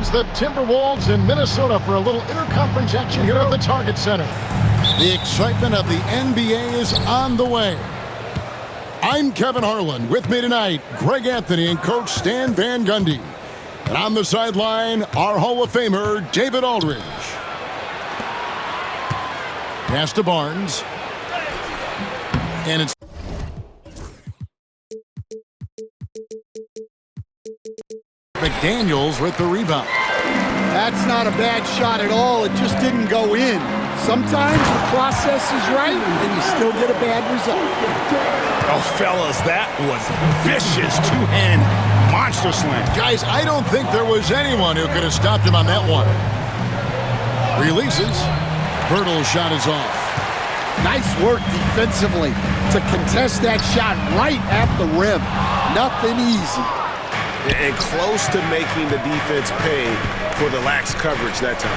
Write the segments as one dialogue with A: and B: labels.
A: It's the Timberwolves in Minnesota for a little interconference action here at the Target Center. The excitement of the NBA is on the way. I'm Kevin Harlan. With me tonight, Greg Anthony and Coach Stan Van Gundy. And on the sideline, our Hall of Famer, David Aldridge. Pass to Barnes. And it's McDaniels with the rebound.
B: That's not a bad shot at all. It just didn't go in. Sometimes the process is right, and you still get a bad result.
C: Oh, fellas, that was vicious two-hand monster slam.
A: Guys, I don't think there was anyone who could have stopped him on that one. Releases. Birtle's shot is off.
B: Nice work defensively to contest that shot right at the rim. Nothing easy.
C: And close to making the defense pay for the lax coverage that time.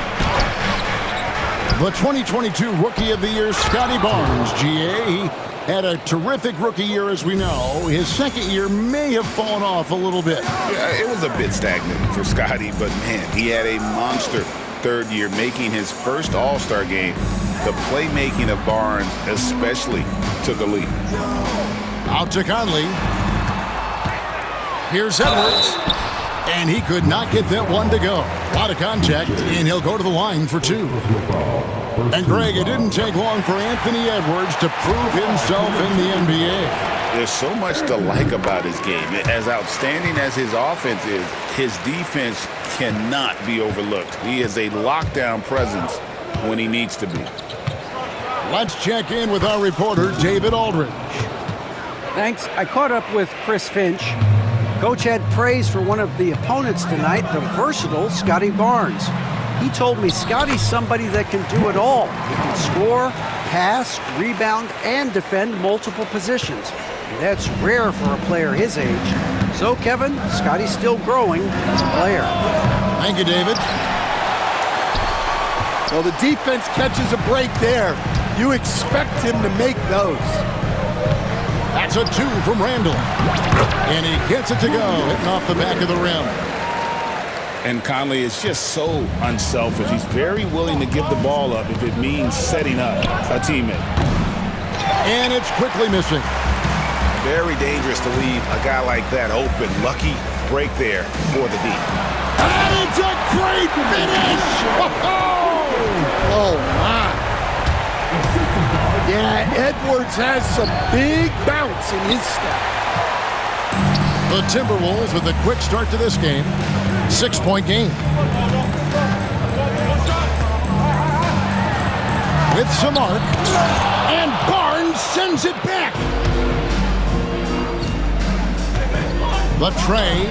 A: The 2022 Rookie of the Year, Scotty Barnes, GA. He had a terrific rookie year, as we know. His second year may have fallen off a little bit.
C: Yeah, it was a bit stagnant for Scotty, but man, he had a monster third year, making his first All-Star game. The playmaking of Barnes especially took a lead.
A: Out to Conley. Here's Edwards. And he could not get that one to go. A lot of contact, and he'll go to the line for two. And Greg, it didn't take long for Anthony Edwards to prove himself in the NBA.
C: There's so much to like about his game. As outstanding as his offense is, his defense cannot be overlooked. He is a lockdown presence when he needs to be.
A: Let's check in with our reporter, David Aldridge.
D: Thanks. I caught up with Chris Finch. Coach had praise for one of the opponents tonight, the versatile Scotty Barnes. He told me Scotty's somebody that can do it all. He can score, pass, rebound, and defend multiple positions. And that's rare for a player his age. So, Kevin, Scotty's still growing as a player.
A: Thank you, David.
B: Well, the defense catches a break there. You expect him to make those.
A: That's a two from Randall. And he gets it to go, hitting off the back of the rim.
C: And Conley is just so unselfish. He's very willing to give the ball up if it means setting up a teammate.
A: And it's quickly missing.
C: Very dangerous to leave a guy like that open. Lucky break there for the D.
A: And it's a great finish!
B: Oh, my. Yeah, Edwards has some big bounce in his step.
A: The Timberwolves with a quick start to this game. 6-point game. With some arc. And Barnes sends it back. The tray.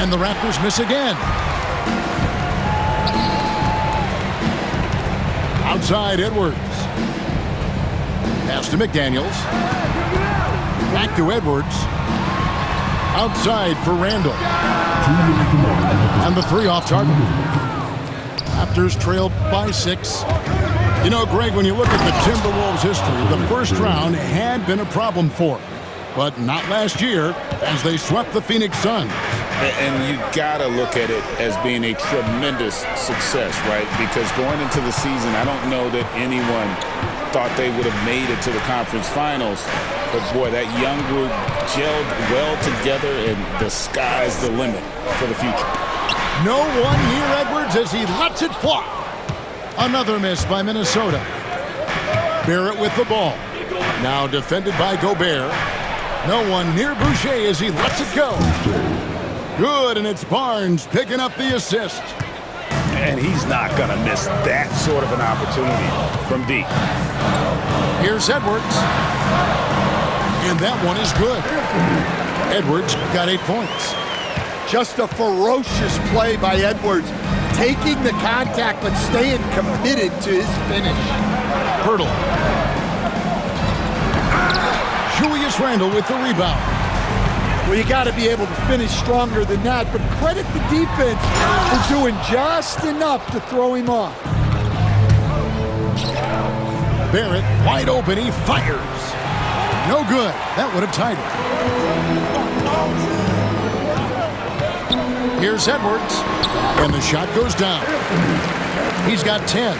A: And the Raptors miss again. Outside Edwards. Pass to McDaniels. Back to Edwards. Outside for Randall. And the three off target. Raptors trailed by 6. You know, Greg, when you look at the Timberwolves' history, the first round had been a problem for them. But not last year, as they swept the Phoenix Suns.
C: And you gotta look at it as being a tremendous success, right? Because going into the season, I don't know that anyone thought they would have made it to the conference finals. But boy, that young group gelled well together, and the sky's the limit for the future.
A: No one near Edwards as he lets it fly. Another miss by Minnesota. Barrett with the ball. Now defended by Gobert. No one near Boucher as he lets it go. Good, and it's Barnes picking up the assist.
C: And he's not going to miss that sort of an opportunity from deep.
A: Here's Edwards. And that one is good. Edwards got 8 points.
B: Just a ferocious play by Edwards. Taking the contact, but staying committed to his finish.
A: Hurdle. Julius Randle with the rebound.
B: Well, you got to be able to finish stronger than that, but credit the defense for doing just enough to throw him off.
A: Barrett wide open, he fires. No good. That would have tied it. Here's Edwards, and the shot goes down. He's got 10.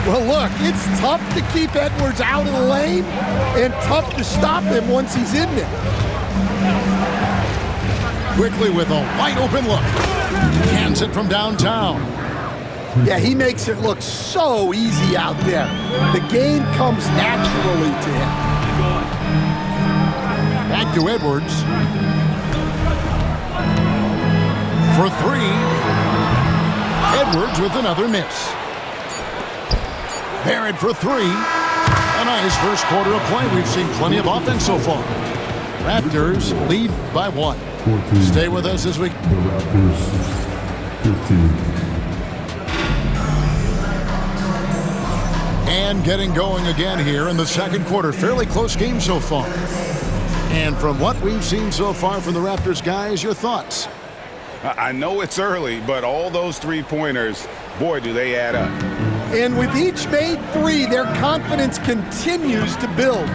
B: Well, look, it's tough to keep Edwards out of the lane and tough to stop him once he's in there.
A: Quickly with a wide-open look. Cans it from downtown.
B: Yeah, he makes it look so easy out there. The game comes naturally to him.
A: Back to Edwards. For three. Edwards with another miss. Barrett for three. A nice first quarter of play. We've seen plenty of offense so far. Raptors lead by 1.
E: 14.
A: Stay with us as we...
E: The Raptors 15.
A: And getting going again here in the second quarter. Fairly close game so far. And from what we've seen so far from the Raptors guys, your thoughts?
C: I know it's early, but all those three-pointers, boy, do they add up.
B: And with each made three, their confidence continues to build.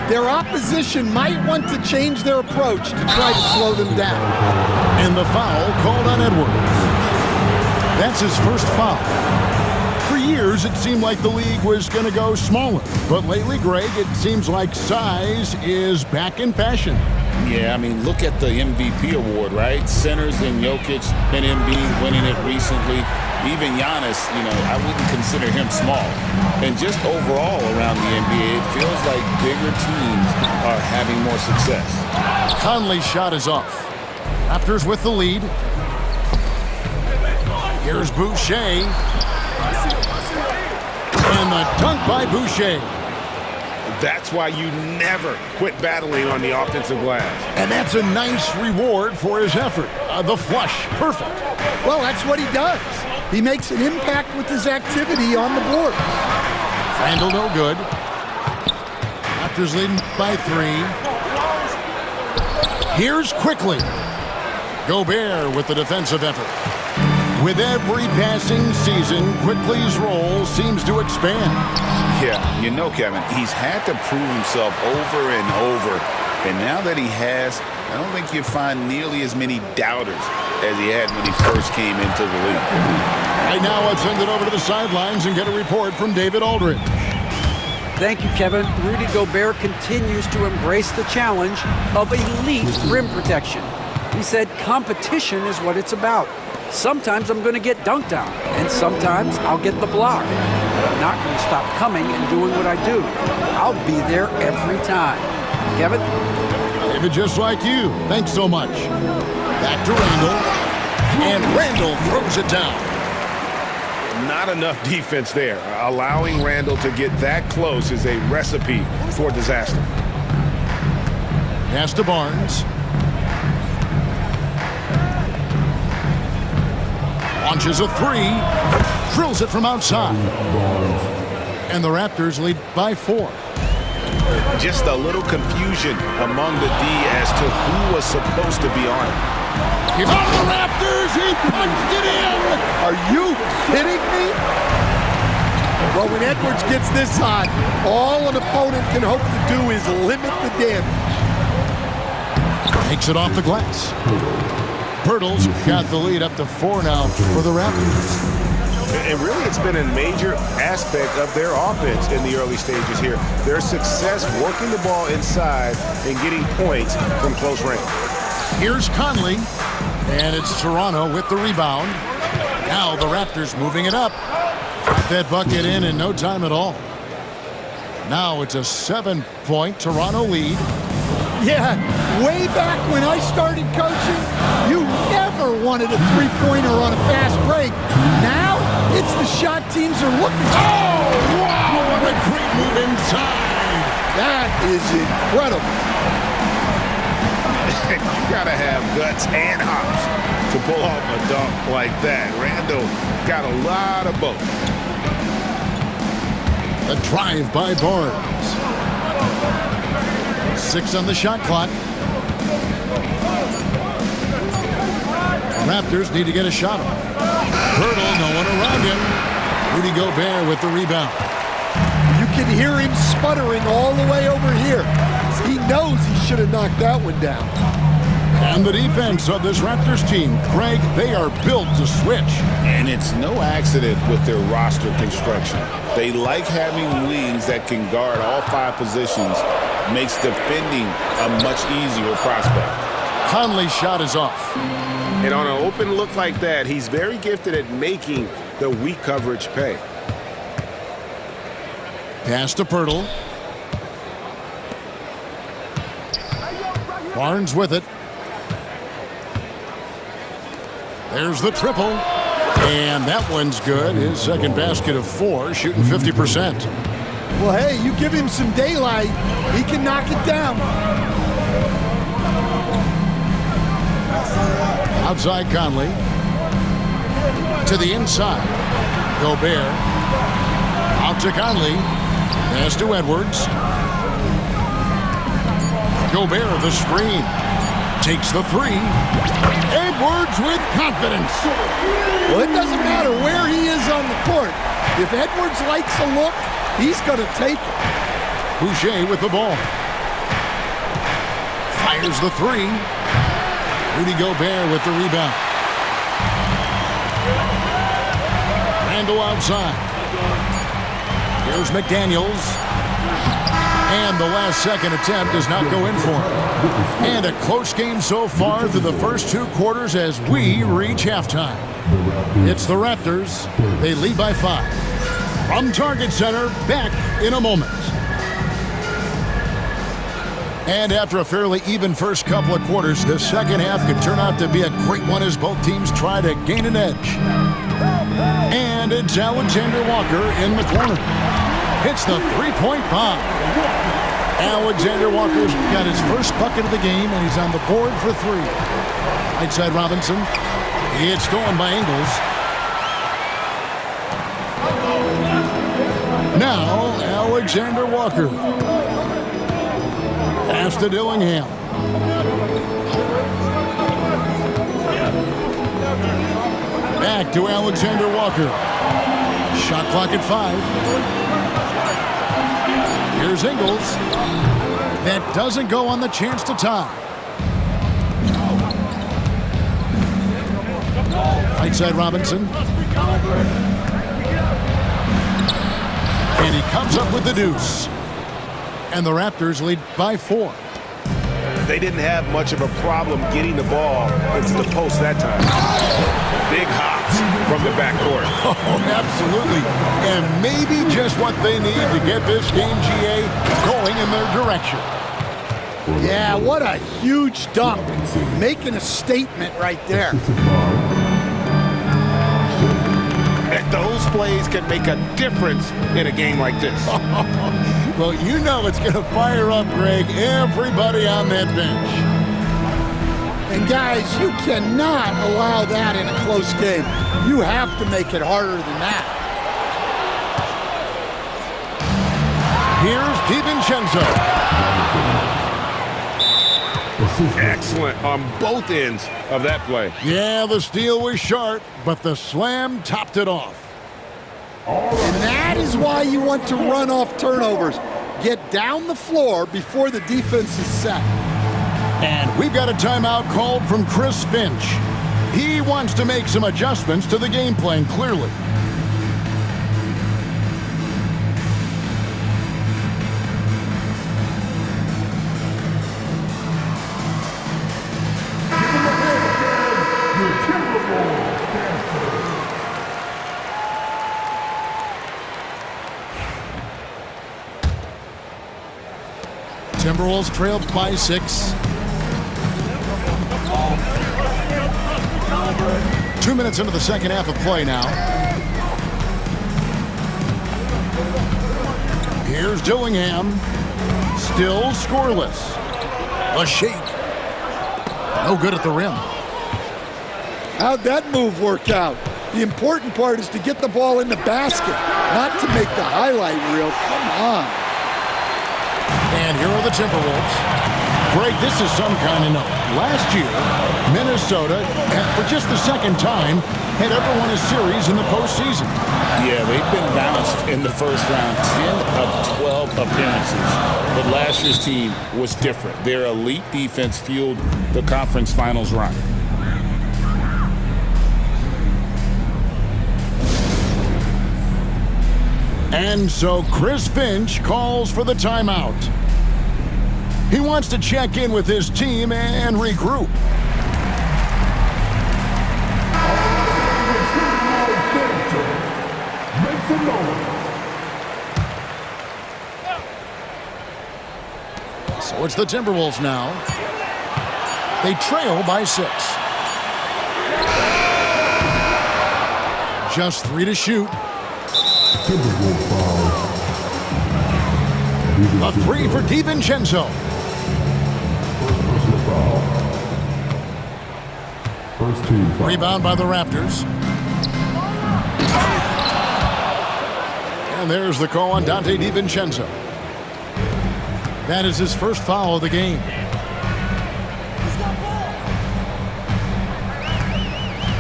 B: Their opposition might want to change their approach to try to slow them down.
A: And the foul called on Edwards. That's his first foul. For years, it seemed like the league was going to go smaller. But lately, Greg, it seems like size is back in fashion.
C: Yeah, I mean, look at the MVP award, right? Centers and Jokic and Embiid winning it recently. Even Giannis, I wouldn't consider him small. And just overall around the NBA, it feels like bigger teams are having more success.
A: Conley's shot is off. Raptors with the lead. Here's Boucher. And the dunk by Boucher.
F: That's why you never quit battling on the offensive glass.
A: And that's a nice reward for his effort. The flush, perfect.
B: Well, that's what he does. He makes an impact with his activity on the board.
A: Randall no good. Raptors leading by 3. Here's Quickly. Gobert with the defensive effort. With every passing season, Quickly's role seems to expand.
C: Yeah, Kevin, he's had to prove himself over and over. And now that he has, I don't think you'll find nearly as many doubters as he had when he first came into the league.
A: Right now, let's send it over to the sidelines and get a report from David Aldridge.
D: Thank you, Kevin. Rudy Gobert continues to embrace the challenge of elite rim protection. He said competition is what it's about. Sometimes I'm going to get dunked on, and sometimes I'll get the block. But I'm not going to stop coming and doing what I do. I'll be there every time. Kevin?
A: David, just like you. Thanks so much. Back to Randall. And Randall throws it down.
F: Not enough defense there. Allowing Randall to get that close is a recipe for disaster.
A: Pass to Barnes. Launches a three. Drills it from outside. And the Raptors lead by 4.
F: Just a little confusion among the D as to who was supposed to be on it.
A: He's on the Raptors. He punched it in.
B: Are you kidding me? Well, when Edwards gets this hot, all an opponent can hope to do is limit the damage.
A: Takes it off the glass. Pirtle's got the lead up to 4 now for the Raptors.
F: And really, it's been a major aspect of their offense in the early stages here. Their success working the ball inside and getting points from close range.
A: Here's Conley, and it's Toronto with the rebound. Now the Raptors moving it up. Got that bucket in no time at all. Now it's a 7-point Toronto lead.
B: Yeah, way back when I started coaching, you never wanted a three-pointer on a fast break. Now, it's the shot teams are looking for.
A: Oh, wow, what a great move inside.
B: That is incredible.
F: You gotta have guts and hops to pull off a dunk like that. Randall got a lot of both.
A: The drive by Barnes. 6 on the shot clock. Raptors need to get a shot off. Pirtle, no one around him. Rudy Gobert with the rebound.
B: You can hear him sputtering all the way over here. He knows he should have knocked that one down.
A: And the defense of this Raptors team, Greg, they are built to switch.
C: And it's no accident with their roster construction. They like having wings that can guard all 5 positions. Makes defending a much easier prospect.
A: Conley's shot is off.
F: And on an open look like that, he's very gifted at making the weak coverage pay.
A: Pass to Pirtle. Barnes with it. There's the triple. And that one's good. His second basket of 4, shooting 50%.
B: Well, hey, you give him some daylight, he can knock it down.
A: Outside Conley. To the inside. Gobert. Out to Conley. Pass to Edwards. Gobert, the screen. Takes the 3. Edwards with confidence.
B: Well, it doesn't matter where he is on the court. If Edwards likes a look, he's going to take it.
A: Boucher with the ball. Fires the 3. Rudy Gobert with the rebound. Randle outside. Here's McDaniels. And the last second attempt does not go in for him. And a close game so far through the first 2 quarters as we reach halftime. It's the Raptors. They lead by 5. From Target Center, back in a moment. And after a fairly even first couple of quarters, the second half could turn out to be a great one as both teams try to gain an edge. And it's Alexander Walker in the corner. Hits the 3-point bomb. Alexander Walker's got his first bucket of the game, and he's on the board for 3. Right side Robinson. It's stolen by Ingles. Now, Alexander Walker. Pass to Dillingham. Back to Alexander Walker. Shot clock at 5. Here's Ingles. That doesn't go on the chance to tie. Right side Robinson. And he comes up with the deuce. And the Raptors lead by 4.
F: They didn't have much of a problem getting the ball into the post that time. Big hops from the backcourt.
A: Oh, absolutely. And maybe just what they need to get this game, GA, going in their direction.
B: Yeah, what a huge dunk. Making a statement right there.
F: And those plays can make a difference in a game like this.
A: Well, you know it's going to fire up, Greg, everybody on that bench.
B: And guys, you cannot allow that in a close game. You have to make it harder than that.
A: Here's DiVincenzo.
F: Excellent on both ends of that play.
A: Yeah, the steal was sharp, but the slam topped it off.
B: And that is why you want to run off turnovers. Get down the floor before the defense is set.
A: And we've got a timeout called from Chris Finch. He wants to make some adjustments to the game plan, clearly. Timberwolves trailed by 6. 2 minutes into the second half of play now. Here's Dillingham. Still scoreless. A shake. No good at the rim.
B: How'd that move work out? The important part is to get the ball in the basket, not to make the highlight reel. Come on.
A: And here are the Timberwolves. Greg, this is some kind of note. Last year, Minnesota, for just the second time, had ever won a series in the postseason.
C: Yeah, they've been bounced in the first round, 10 of 12 appearances. But last year's team was different. Their elite defense fueled the conference finals run.
A: And so Chris Finch calls for the timeout. He wants to check in with his team and regroup. So it's the Timberwolves now. They trail by 6. Just 3 to shoot. A 3 for DiVincenzo.
E: First team foul.
A: Rebound by the Raptors. And there's the call on Donte DiVincenzo. That is his first foul of the game.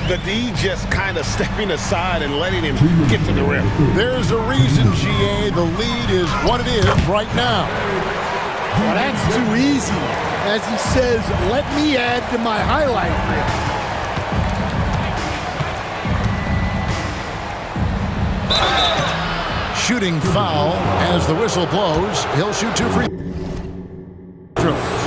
F: The D just kind of stepping aside and letting him get to the rim.
A: There's a reason, GA, the lead is what it is right now.
B: Well, that's too easy. As he says, let me add to my highlight reel.
A: Shooting foul as the whistle blows. He'll shoot 2 free throws.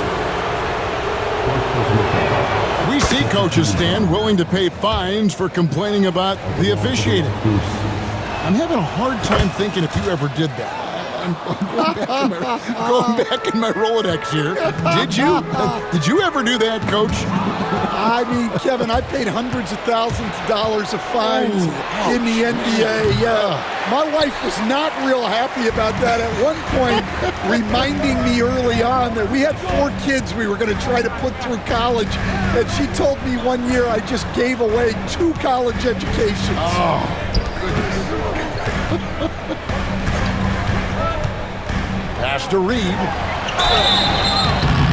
A: We see coaches stand willing to pay fines for complaining about the officiating. I'm having a hard time thinking if you ever did that. I'm going back in my Rolodex here. Did you? Did you ever do that, Coach?
B: I mean, Kevin, I paid hundreds of thousands of dollars of fines in the NBA. My wife was not real happy about that at one point, reminding me early on that we had 4 kids we were going to try to put through college. And she told me one year I just gave away 2 college educations.
A: Oh, goodness. Pass to Reed.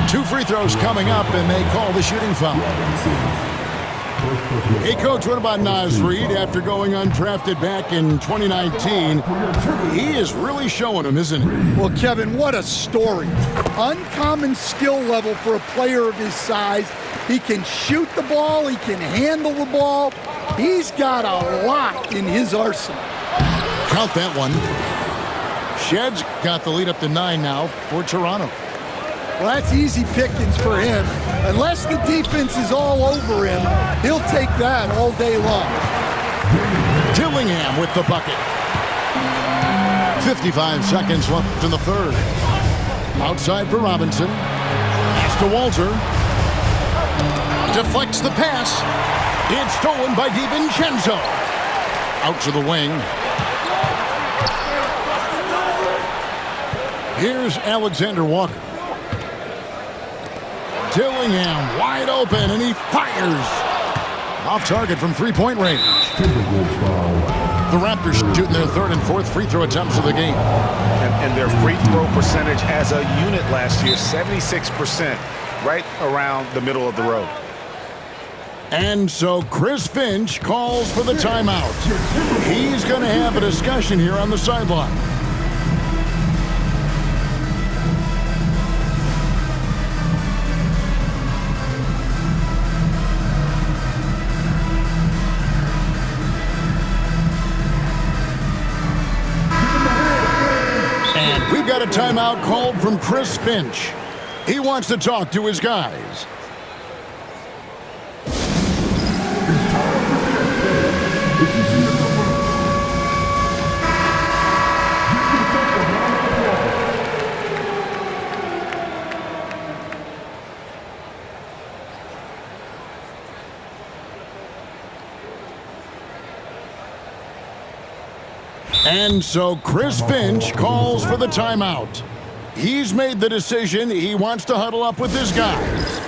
A: 2 free throws coming up, and they call the shooting foul. Hey, Coach, what about Naz Reid after going undrafted back in 2019? He is really showing them, isn't he?
B: Well, Kevin, what a story. Uncommon skill level for a player of his size. He can shoot the ball. He can handle the ball. He's got a lot in his arsenal.
A: Count that one. Shed's got the lead up to 9 now for Toronto.
B: Well, that's easy pickings for him. Unless the defense is all over him, he'll take that all day long.
A: Dillingham with the bucket. 55 seconds left in the third. Outside for Robinson. Pass to Walter. Deflects the pass. It's stolen by DiVincenzo. Out to the wing. Here's Alexander Walker. Dillingham wide open, and he fires. Off target from three-point range. The Raptors shooting their 3rd and 4th free throw attempts of the game.
F: And their free throw percentage as a unit last year, 76%, right around the middle of the road.
A: And so Chris Finch calls for the timeout. He's going to have a discussion here on the sideline. And we've got a timeout called from Chris Finch. He wants to talk to his guys. And so Chris Finch calls for the timeout. He's made the decision. He wants to huddle up with his guys.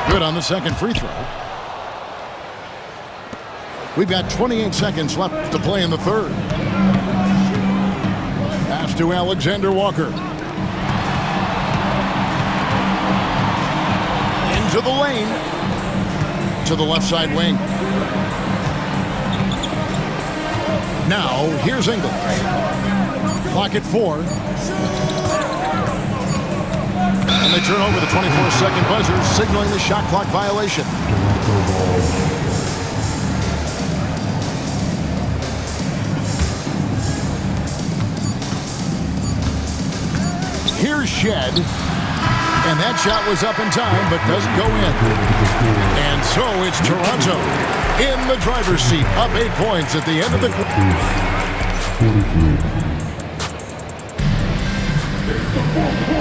A: Good on the second free throw. We've got 28 seconds left to play in the third. Pass to Alexander Walker. Into the lane. To the left side wing. Now, here's Ingles. Clock at 4. And they turn over the 24-second buzzer, signaling the shot clock violation. Here's Shed. And that shot was up in time, but doesn't go in. And so it's Toronto in the driver's seat, up 8 points at the end of the quarter.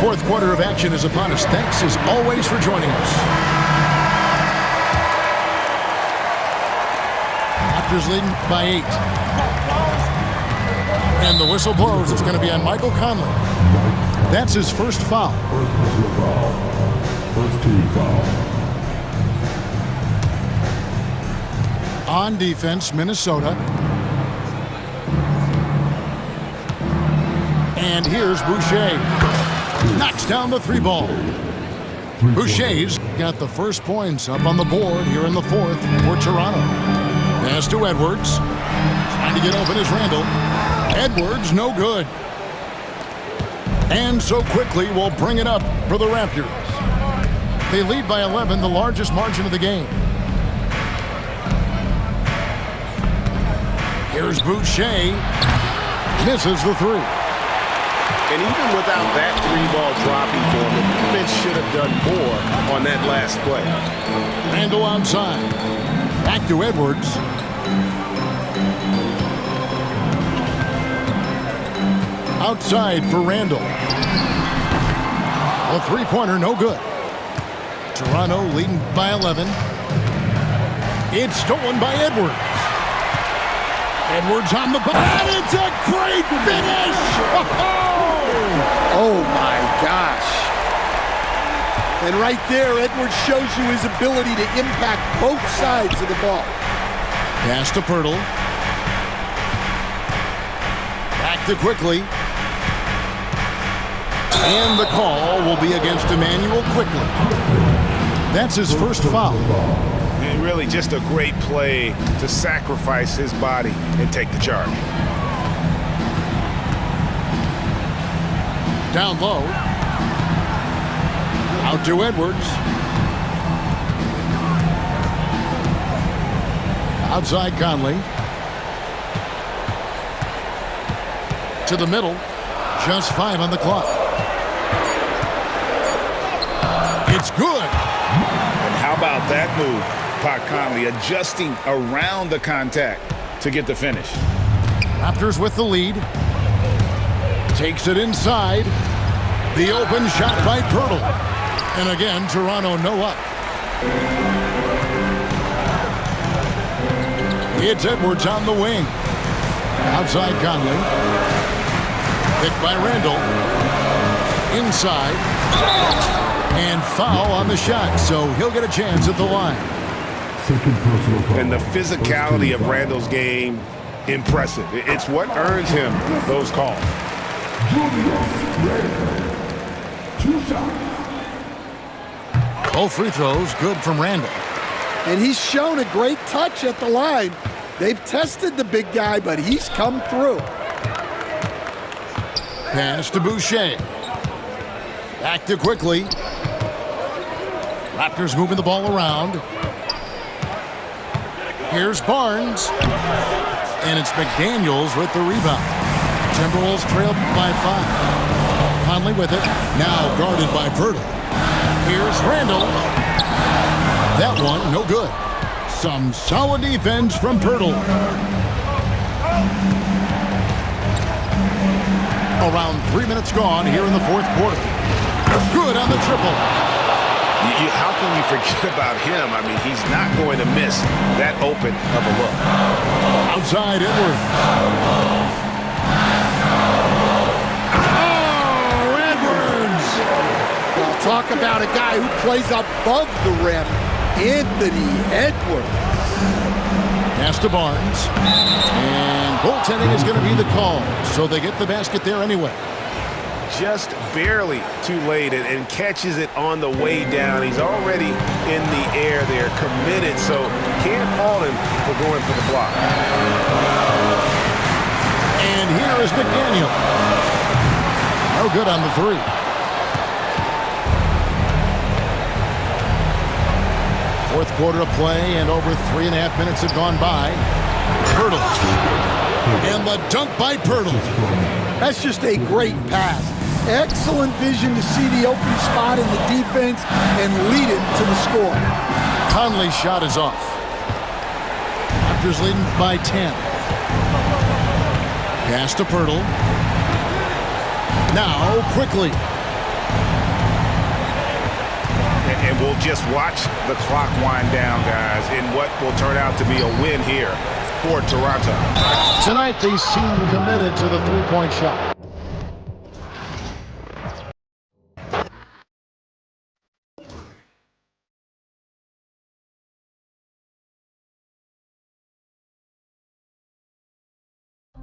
A: Fourth quarter of action is upon us. Thanks as always for joining us. Raptors leading by 8. And the whistle blows. It's going to be on Michael Conley. That's his first foul.
E: First team foul.
A: On defense, Minnesota. And here's Boucher. Knocks down the 3 ball. Boucher's got the first points up on the board here in the fourth for Toronto. Pass to Edwards. Trying to get open is Randall. Edwards, no good. And so quickly we'll bring it up for the Raptors. They lead by 11, the largest margin of the game. Here's Boucher. Misses the 3.
F: And even without that 3-ball dropping for him, the defense should have done more on that last play.
A: Randall outside. Back to Edwards. Outside for Randall. A 3-pointer, no good. Toronto leading by 11. It's stolen by Edwards. Edwards on the ball. And it's a great finish!
B: Oh, my gosh. And right there, Edwards shows you his ability to impact both sides of the ball.
A: Pass to Pirtle. Back to Quickly. And the call will be against Emmanuel Quickly. That's his first foul.
F: And really just a great play to sacrifice his body and take the charge.
A: Down low. Out to Edwards. Outside Conley. To the middle. Just 5 on the clock. It's good.
C: And how about that move? Pat Conley adjusting around the contact to get the finish.
A: Raptors with the lead. Takes it inside. The open shot by Pirtle. And again, Toronto no up. It's Edwards on the wing. Outside Conley. Picked by Randall. Inside. And foul on the shot, so he'll get a chance at the line.
E: Second personal foul.
F: And the physicality of Randall's game, impressive. It's what earns him those calls.
E: Julius Randle. 2 shots.
A: Both free throws good from Randall.
B: And he's shown a great touch at the line. They've tested the big guy, but he's come through.
A: Pass to Boucher. Back to Quickly. Raptors moving the ball around. Here's Barnes. And it's McDaniels with the rebound. Timberwolves trailed by 5. Conley with it. Now guarded by Pirtle. Here's Randall. That one, no good. Some solid defense from Pirtle. Around 3 minutes gone here in the fourth quarter. Good on the triple.
F: How can you forget about him? I mean, he's not going to miss that open of a look.
A: Outside Edwards. Oh, Edwards!
B: Well, Talk about a guy who plays above the rim, Anthony Edwards.
A: Pass to Barnes. And goaltending is going to be the call. So they get the basket there anyway.
F: Just barely too late and catches it on the way down. He's already in the air there, committed, so can't fault him for going for the block.
A: And here is McDaniel. No good on the three. Fourth quarter of play, and over 3.5 minutes have gone by. Poeltl. And the dunk by Poeltl.
B: That's just a great pass. Excellent vision to see the open spot in the defense and lead it to the score.
A: Conley's shot is off. Raptors leading by 10. Pass to Poeltl. Now quickly.
F: And we'll just watch the clock wind down, guys, in what will turn out to be a win here for Toronto.
A: Tonight they seem committed to the three-point shot.